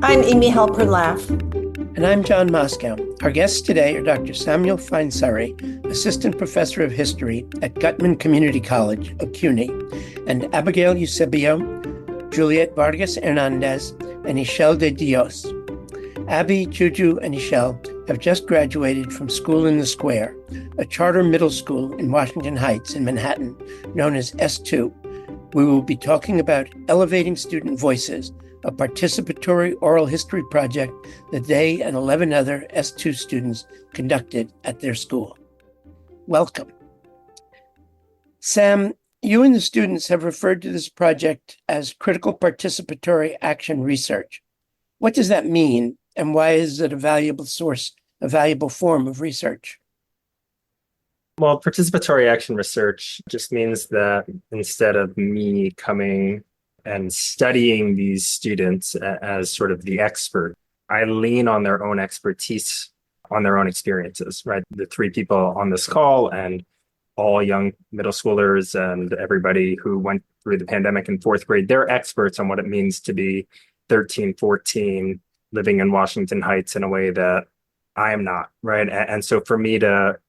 I'm Amy Halpern-Laff. And I'm John Moscow. Our guests today are Dr. Samuel Finesurrey, Assistant Professor of History at Guttman Community College, CUNY, and Abigail Eusebio, Juliet Vargas Hernandez, and Ishel de Dios. Abby, Juju, and Ishel have just graduated from School in the Square, a charter middle school in Washington Heights in Manhattan, known as S2. We will be talking about elevating student voices, a participatory oral history project that they and 11 other S2 students conducted at their school. Welcome. Sam, you and the students have referred to this project as critical participatory action research. What does that mean, and why is it a valuable form of research? Well, participatory action research just means that instead of me coming and studying these students as sort of the expert, I lean on their own expertise, on their own experiences, right? The three people on this call and all young middle schoolers and everybody who went through the pandemic in fourth grade, they're experts on what it means to be 13, 14, living in Washington Heights in a way that I am not, right? And so for me to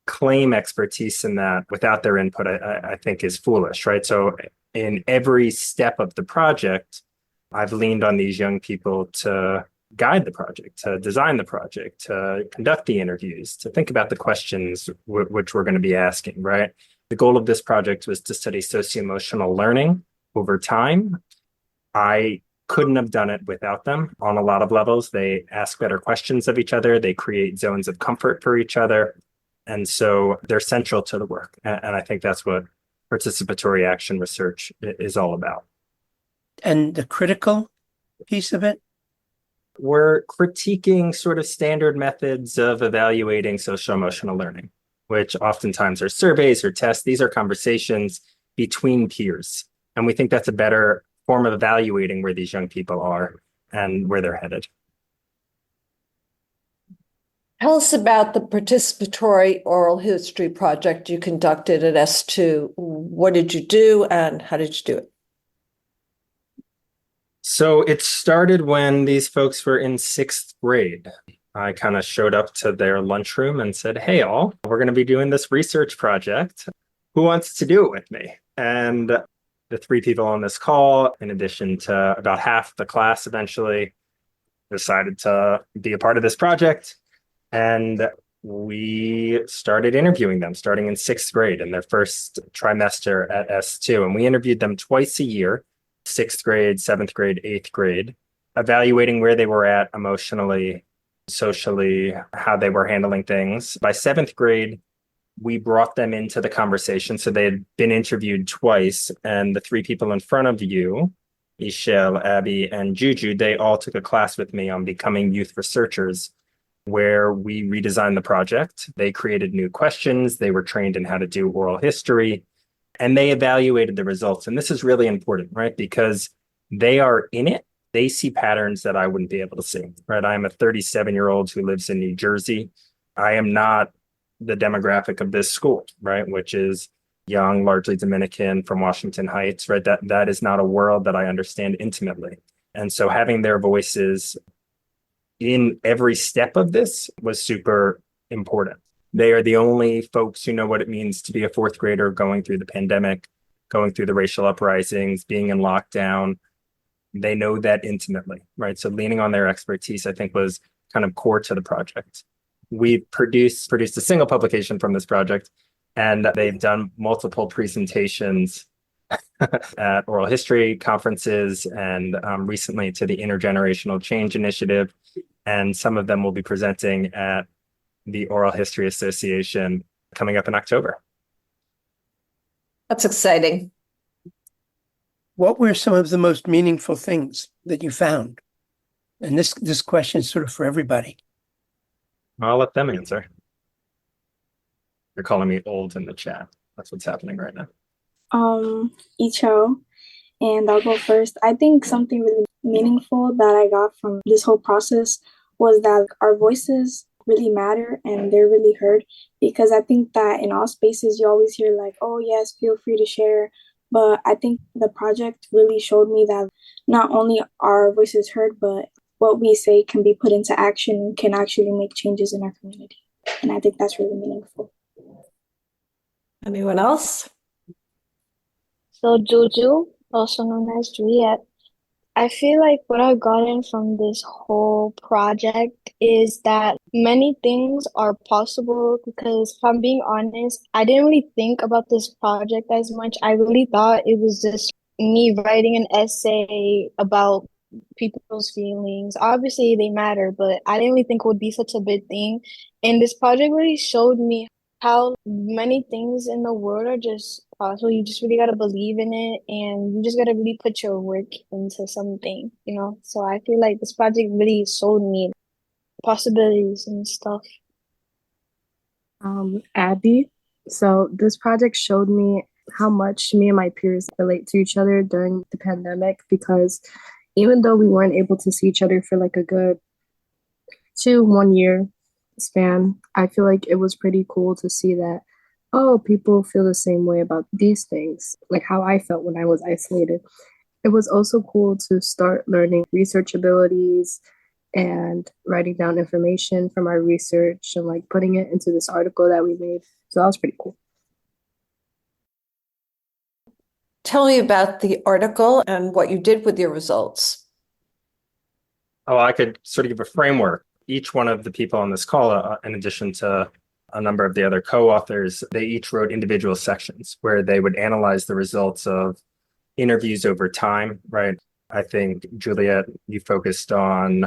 claim expertise in that without their input, I think is foolish, right? So in every step of the project, I've leaned on these young people to guide the project, to design the project, to conduct the interviews, to think about the questions which we're going to be asking, right? The goal of this project was to study socio-emotional learning over time. I couldn't have done it without them on a lot of levels. They ask better questions of each other. They create zones of comfort for each other. And so they're central to the work. And I think that's what participatory action research is all about. And the critical piece of it? We're critiquing sort of standard methods of evaluating social emotional learning, which oftentimes are surveys or tests. These are conversations between peers. And we think that's a better form of evaluating where these young people are and where they're headed. Tell us about the participatory oral history project you conducted at S2. What did you do and how did you do it? So it started when these folks were in sixth grade. I kind of showed up to their lunchroom and said, hey, all, we're going to be doing this research project. Who wants to do it with me? And the three people on this call, in addition to about half the class eventually, decided to be a part of this project. And we started interviewing them starting in sixth grade in their first trimester at S2. And we interviewed them twice a year, sixth grade, seventh grade, eighth grade, evaluating where they were at emotionally, socially, how they were handling things. By seventh grade, we brought them into the conversation. So they had been interviewed twice. And the three people in front of you, Ishel, Abby, and Juju, they all took a class with me on becoming youth researchers, where we redesigned the project. They created new questions. They were trained in how to do oral history, and they evaluated the results. And this is really important, right? Because they are in it. They see patterns that I wouldn't be able to see, right? I'm a 37-year-old who lives in New Jersey. I am not the demographic of this school, right? Which is young, largely Dominican from Washington Heights, right? That is not a world that I understand intimately. And so having their voices in every step of this was super important. They are the only folks who know what it means to be a fourth grader going through the pandemic, going through the racial uprisings, being in lockdown. They know that intimately, right? So leaning on their expertise, I think, was kind of core to the project. We produced a single publication from this project, and they've done multiple presentations at oral history conferences and recently to the Intergenerational Change Initiative. And some of them will be presenting at the Oral History Association coming up in October. That's exciting. What were some of the most meaningful things that you found? And this question is sort of for everybody. I'll let them answer. They're calling me old in the chat. That's what's happening right now. Icho, and I'll go first. I think something really meaningful that I got from this whole process was that our voices really matter and they're really heard, because I think that in all spaces you always hear like, oh yes, feel free to share. But I think the project really showed me that not only are our voices heard, but what we say can be put into action and can actually make changes in our community. And I think that's really meaningful. Anyone else? So Juju, also known as Juliet, I feel like what I've gotten from this whole project is that many things are possible because if I'm being honest, I didn't really think about this project as much. I really thought it was just me writing an essay about people's feelings. Obviously, they matter, but I didn't really think it would be such a big thing. And this project really showed me how many things in the world are just possible. You just really got to believe in it and you just got to really put your work into something, you know? So I feel like this project really showed me possibilities and stuff. Abby. So this project showed me how much me and my peers relate to each other during the pandemic because even though we weren't able to see each other for like a good 1 year span, I feel like it was pretty cool to see that, oh, people feel the same way about these things, like how I felt when I was isolated. It was also cool to start learning research abilities and writing down information from our research and like putting it into this article that we made. So that was pretty cool. Tell me about the article and what you did with your results. Oh, I could sort of give a framework. Each one of the people on this call, in addition to a number of the other co-authors, they each wrote individual sections where they would analyze the results of interviews over time, right? I think, Juliet, you focused on,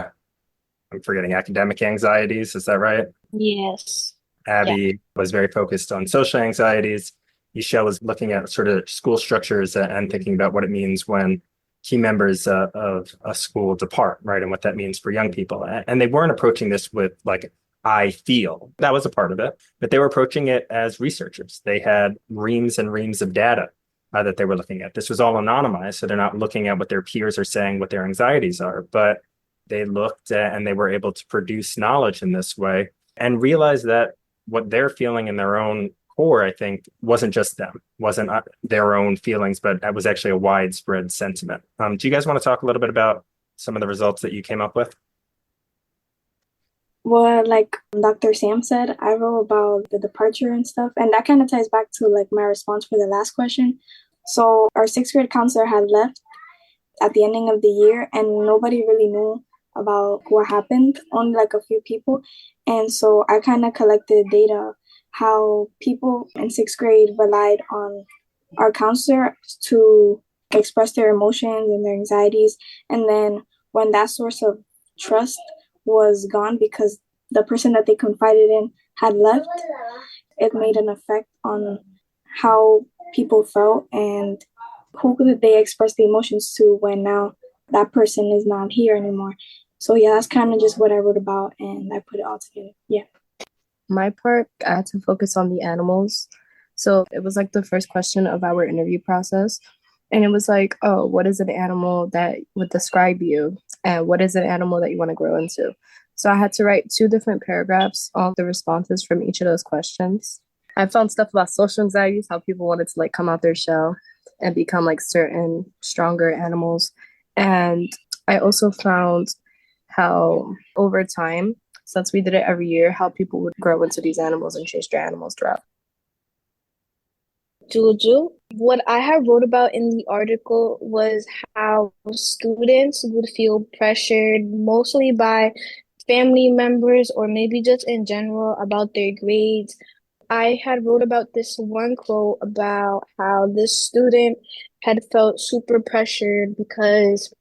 I'm forgetting, academic anxieties. Is that right? Yes. Abby was very focused on social anxieties. Michelle was looking at sort of school structures and thinking about what it means when key members of a school depart, right? And what that means for young people. And they weren't approaching this with like, I feel. That was a part of it, but they were approaching it as researchers. They had reams and reams of data that they were looking at. This was all anonymized, so they're not looking at what their peers are saying, what their anxieties are, but they looked at and they were able to produce knowledge in this way and realize that what they're feeling in their own core, I think, wasn't just them, wasn't their own feelings, but that was actually a widespread sentiment. Do you guys want to talk a little bit about some of the results that you came up with? Well, like Dr. Sam said, I wrote about the departure and stuff, and that kind of ties back to like my response for the last question. So our sixth grade counselor had left at the ending of the year, and nobody really knew about what happened, only like a few people. And so I kind of collected data how people in sixth grade relied on our counselor to express their emotions and their anxieties. And then when that source of trust was gone because the person that they confided in had left, it made an effect on how people felt and who could they express the emotions to when now that person is not here anymore. So yeah, that's kind of just what I wrote about and I put it all together. Yeah. My part, I had to focus on the animals. So it was like the first question of our interview process. And it was like, oh, what is an animal that would describe you? And what is an animal that you want to grow into? So I had to write 2 different paragraphs on the responses from each of those questions. I found stuff about social anxieties, how people wanted to like come out their shell and become like certain stronger animals. And I also found how over time, since we did it every year, how people would grow into these animals and change their animals throughout. Juju, what I have wrote about in the article was how students would feel pressured mostly by family members or maybe just in general about their grades. I had wrote about this one quote about how this student had felt super pressured because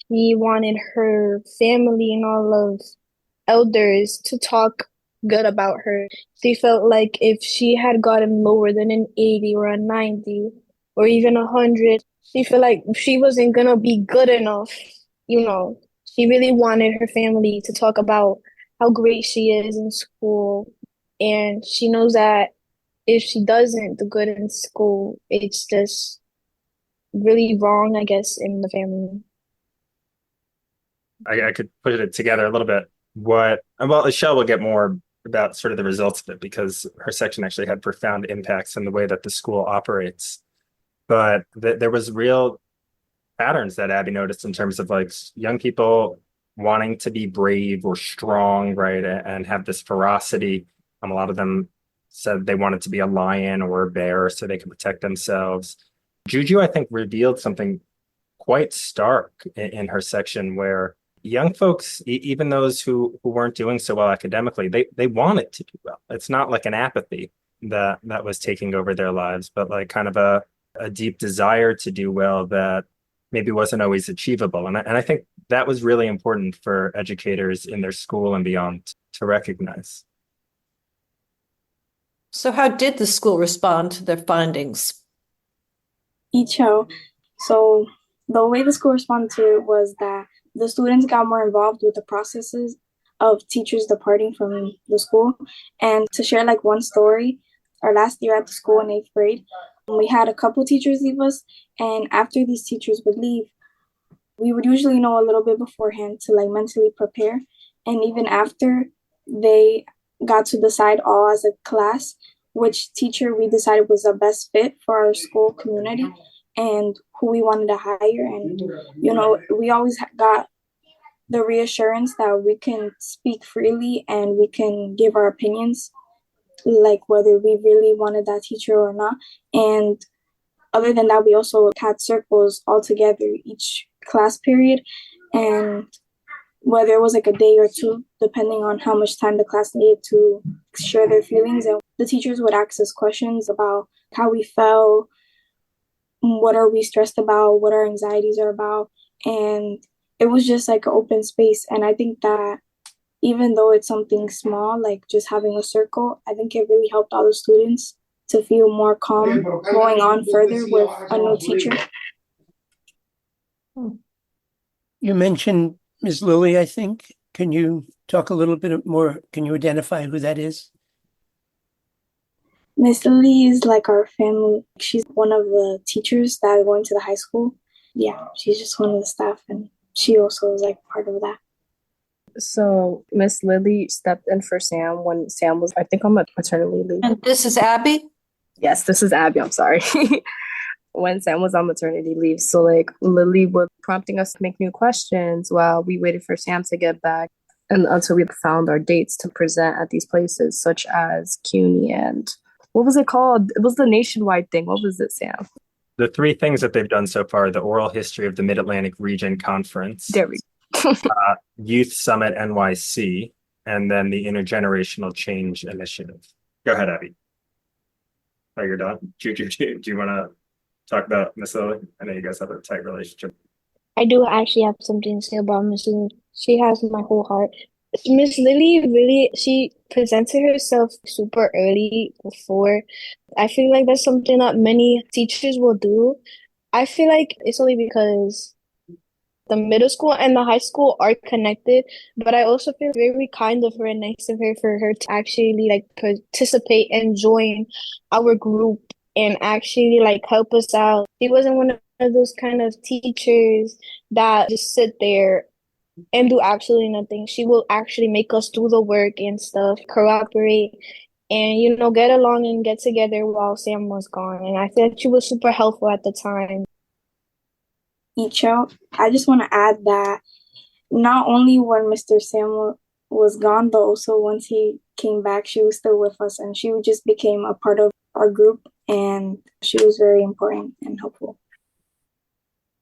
she wanted her family and all of elders to talk good about her. She felt like if she had gotten lower than an 80 or a 90 or even 100, she felt like she wasn't gonna be good enough. You know, she really wanted her family to talk about how great she is in school. And she knows that if she doesn't do good in school, it's just really wrong, I guess, in the family. I could put it together a little bit. Well, Michelle will get more about sort of the results of it because her section actually had profound impacts on the way that the school operates. But there was real patterns that Abby noticed in terms of like young people wanting to be brave or strong, right? And have this ferocity. A lot of them said they wanted to be a lion or a bear so they could protect themselves. Juju, I think, revealed something quite stark in her section where young folks, even those who weren't doing so well academically, they wanted to do well. It's not like an apathy that was taking over their lives, but like kind of a deep desire to do well that maybe wasn't always achievable. And I think that was really important for educators in their school and beyond to recognize. So how did the school respond to their findings? Icho. So the way the school responded to it was that the students got more involved with the processes of teachers departing from the school. And to share like one story, our last year at the school in 8th grade, we had a couple teachers leave us. And after these teachers would leave, we would usually know a little bit beforehand to like mentally prepare. And even after, they got to decide all as a class which teacher we decided was the best fit for our school community and who we wanted to hire. And, you know, we always got the reassurance that we can speak freely and we can give our opinions, like whether we really wanted that teacher or not. And other than that, we also had circles all together each class period. And whether it was like a day or two, depending on how much time the class needed to share their feelings. And the teachers would ask us questions about how we felt, what are we stressed about, what our anxieties are about. And it was just like an open space. And I think that even though it's something small, like just having a circle, I think it really helped all the students to feel more calm going on further with a new teacher. You mentioned Ms. Lilly, I think. Can you talk a little bit more? Can you identify who that is? Miss Lilly is like our family. She's one of the teachers that are going to the high school. Yeah, she's just one of the staff, and she also is like part of that. So Miss Lilly stepped in for Sam when Sam was, I think, on maternity leave. And this is Abby? Yes, this is Abby. I'm sorry. When Sam was on maternity leave. So like Lilly was prompting us to make new questions while we waited for Sam to get back and until we found our dates to present at these places such as CUNY and what was it called? It was the nationwide thing. What was it, Sam? The three things that they've done so far: the oral history of the Mid-Atlantic Region Conference, There we go. Youth Summit NYC, and then the Intergenerational Change Initiative. Go ahead, Abby. Oh, you're done? Do you want to talk about Miss Lilly? I know you guys have a tight relationship. I do actually have something to say about Miss Lily. She has my whole heart. Miss Lily really, she presented herself super early before. I feel like that's something that many teachers will do. I feel like it's only because the middle school and the high school are connected, but I also feel very kind of her and nice of her for her to actually like participate and join our group and actually like help us out. She wasn't one of those kind of teachers that just sit there and do absolutely nothing. She will actually make us do the work and stuff, cooperate, and you know, get along and get together while Sam was gone. And I feel like she was super helpful at the time. Icho, I just want to add that not only when Mr. Sam was gone, but also once he came back, she was still with us and she just became a part of our group and she was very important and helpful.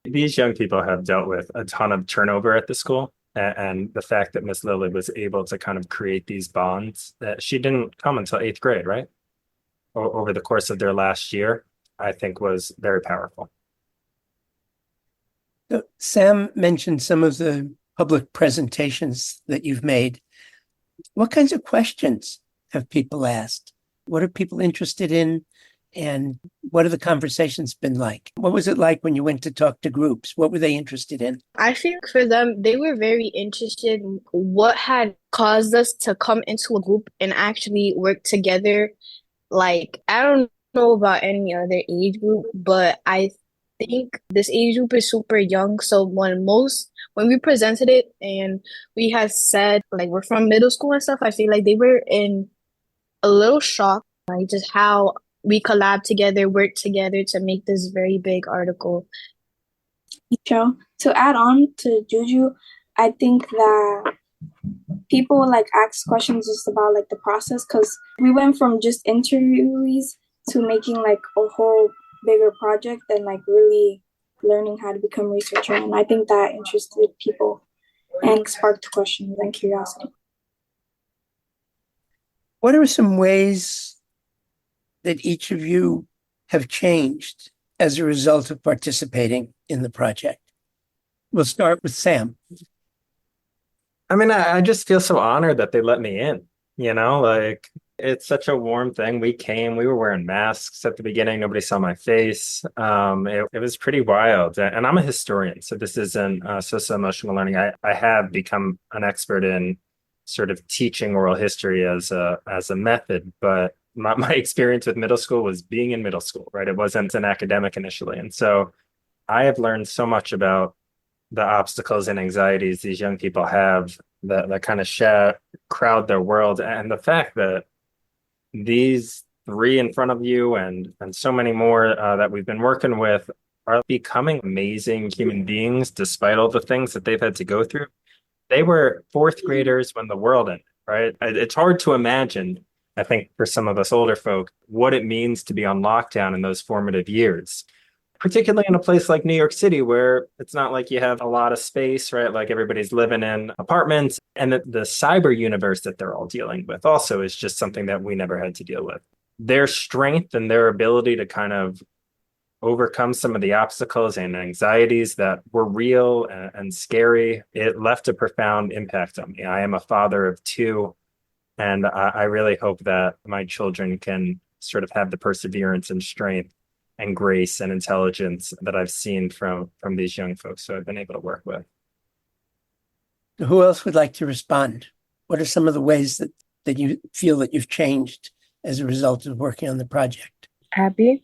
These young people have dealt with a ton of turnover at the school, and the fact that Miss Lilly was able to kind of create these bonds, that she didn't come until 8th grade, right? Over the course of their last year, I think was very powerful. So Sam mentioned some of the public presentations that you've made. What kinds of questions have people asked? What are people interested in? And what have the conversations been like? What was it like when you went to talk to groups? What were they interested in? I think for them, they were very interested in what had caused us to come into a group and actually work together. Like, I don't know about any other age group, but I think this age group is super young. So when we presented it and we had said like we're from middle school and stuff, I feel like they were in a little shock, like just how we collab together, work together to make this very big article. To add on to Juju, I think that people like ask questions just about like the process, because we went from just interviewees to making like a whole bigger project and like really learning how to become a researcher. And I think that interested people and sparked questions and curiosity. What are some ways that each of you have changed as a result of participating in the project? We'll start with Sam. I mean, I just feel so honored that they let me in, like it's such a warm thing. We were wearing masks at the beginning. Nobody saw my face. It was pretty wild. And I'm a historian, so this isn't socio-emotional learning. I have become an expert in sort of teaching oral history as a method, but my experience with middle school was being in middle school, right? It wasn't an academic initially. And so I have learned so much about the obstacles and anxieties these young people have that kind of crowd their world, and the fact that these three in front of you and so many more that we've been working with are becoming amazing human beings despite all the things that they've had to go through. They were fourth graders when the world ended, right? It's hard to imagine, I think, for some of us older folk, what it means to be on lockdown in those formative years, particularly in a place like New York City, where it's not like you have a lot of space, right? Like everybody's living in apartments, and the cyber universe that they're all dealing with also is just something that we never had to deal with. Their strength and their ability to kind of overcome some of the obstacles and anxieties that were real and scary, it left a profound impact on me. I am a father of two, and I really hope that my children can sort of have the perseverance and strength and grace and intelligence that I've seen from these young folks who I've been able to work with. Who else would like to respond? What are some of the ways that you feel that you've changed as a result of working on the project? Abby,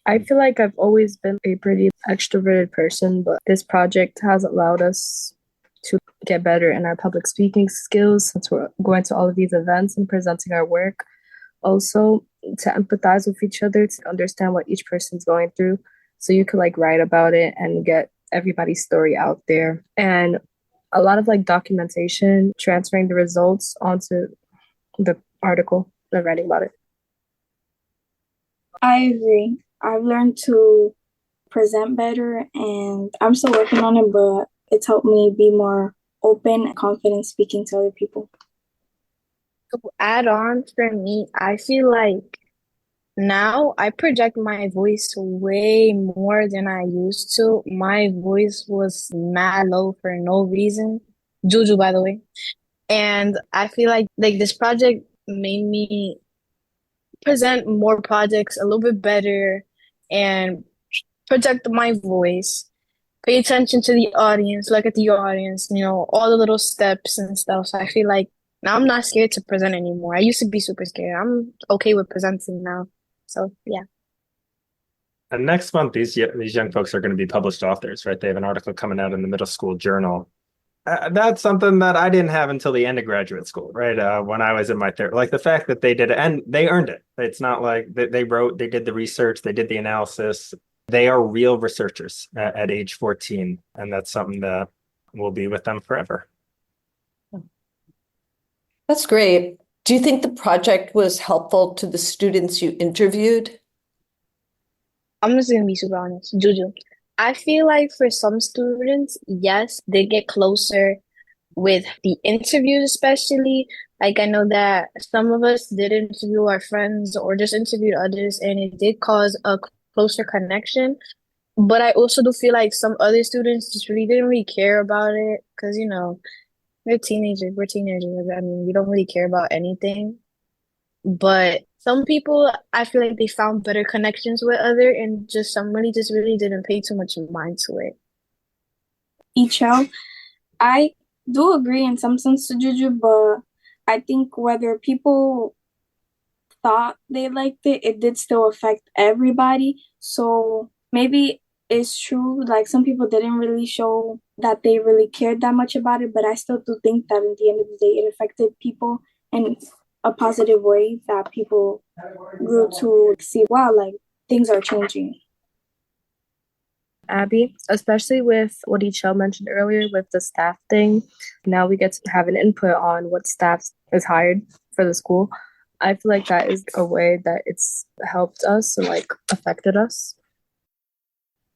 I feel like I've always been a pretty extroverted person, but this project has allowed us to get better in our public speaking skills since we're going to all of these events and presenting our work. Also, to empathize with each other, to understand what each person's going through, so you could like write about it and get everybody's story out there. And a lot of like documentation, transferring the results onto the article and writing about it. I agree. I've learned to present better, and I'm still working on it, but it's helped me be more open and confident speaking to other people. To add on for me, I feel like now I project my voice way more than I used to. My voice was mad low for no reason. Juju, by the way. And I feel like this project made me present more projects a little bit better and project my voice. Pay attention to the audience, look at the audience, all the little steps and stuff. So I feel like now I'm not scared to present anymore. I used to be super scared. I'm okay with presenting now. So yeah. And next month, these young folks are going to be published authors, right? They have an article coming out in the middle school journal. That's something that I didn't have until the end of graduate school, right? When I was in my third, like the fact that they did it and they earned it. It's not like they did the research, they did the analysis. They are real researchers at age 14, and that's something that will be with them forever. That's great. Do you think the project was helpful to the students you interviewed? I'm just gonna be super honest, Juju. I feel like for some students, yes, they get closer with the interviews, especially. Like I know that some of us did interview our friends or just interviewed others, and it did cause a closer connection. But I also do feel like some other students just really didn't really care about it because, we're teenagers. I mean, we don't really care about anything. But some people, I feel like they found better connections with other, and just some just really didn't pay too much mind to it. Icho, I do agree in some sense to Juju, but I think whether people thought they liked it, it did still affect everybody. So maybe it's true, like some people didn't really show that they really cared that much about it, but I still do think that at the end of the day, it affected people in a positive way, that people grew to see, wow, like things are changing. Abby, especially with what Ichel mentioned earlier with the staff thing. Now we get to have an input on what staff is hired for the school. I feel like that is a way that it's helped us and like affected us.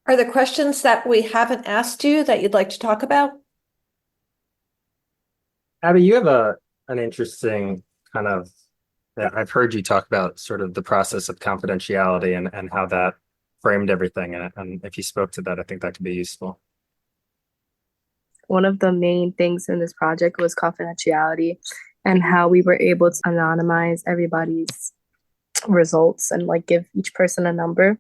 Are there questions that we haven't asked you that you'd like to talk about? Abby, you have an interesting kind of, I've heard you talk about sort of the process of confidentiality and how that framed everything. And if you spoke to that, I think that could be useful. One of the main things in this project was confidentiality and how we were able to anonymize everybody's results and like give each person a number.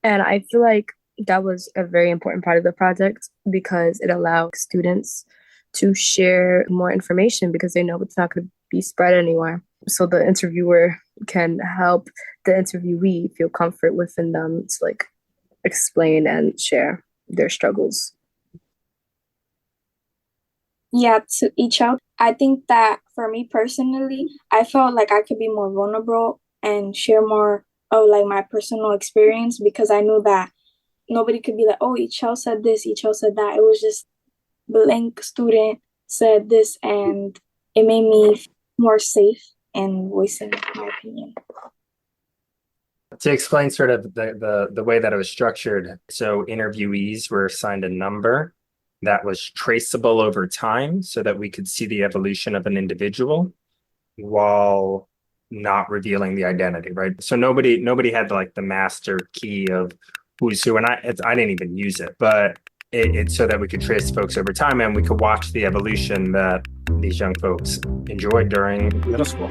And I feel like that was a very important part of the project because it allowed students to share more information because they know it's not going to be spread anywhere. So the interviewer can help the interviewee feel comfort within them to like explain and share their struggles. Yeah, to each out. I think that for me personally, I felt like I could be more vulnerable and share more of like my personal experience because I knew that nobody could be like, oh, Ichel said this, Ichel said that. It was just blank student said this, and it made me feel more safe in voicing my opinion. To explain sort of the way that it was structured, so interviewees were assigned a number that was traceable over time so that we could see the evolution of an individual while not revealing the identity, right? So nobody had like the master key of who's who, and I didn't even use it, but it's so that we could trace folks over time and we could watch the evolution that these young folks enjoyed during middle school.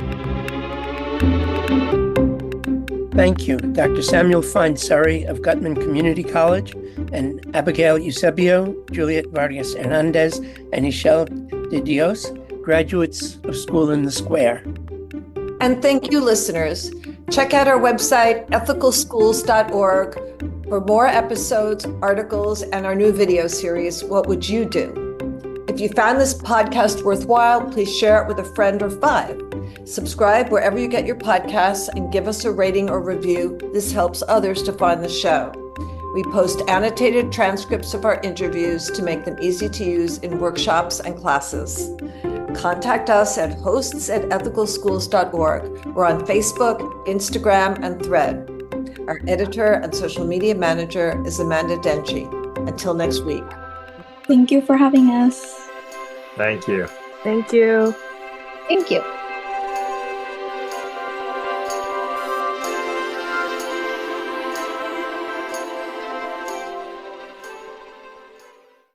Thank you, Dr. Samuel Finesurrey of Guttman Community College, and Abigail Eusebio, Juliet Vargas Hernandez, and Ichel de Dios, graduates of School in the Square. And thank you, listeners. Check out our website, ethicalschools.org, for more episodes, articles, and our new video series, What Would You Do? If you found this podcast worthwhile, please share it with a friend or five. Subscribe wherever you get your podcasts and give us a rating or review. This helps others to find the show. We post annotated transcripts of our interviews to make them easy to use in workshops and classes. Contact us at hosts@ethicalschools.org. We're on Facebook, Instagram, and Thread. Our editor and social media manager is Amanda Denchi. Until next week. Thank you for having us. Thank you. Thank you. Thank you.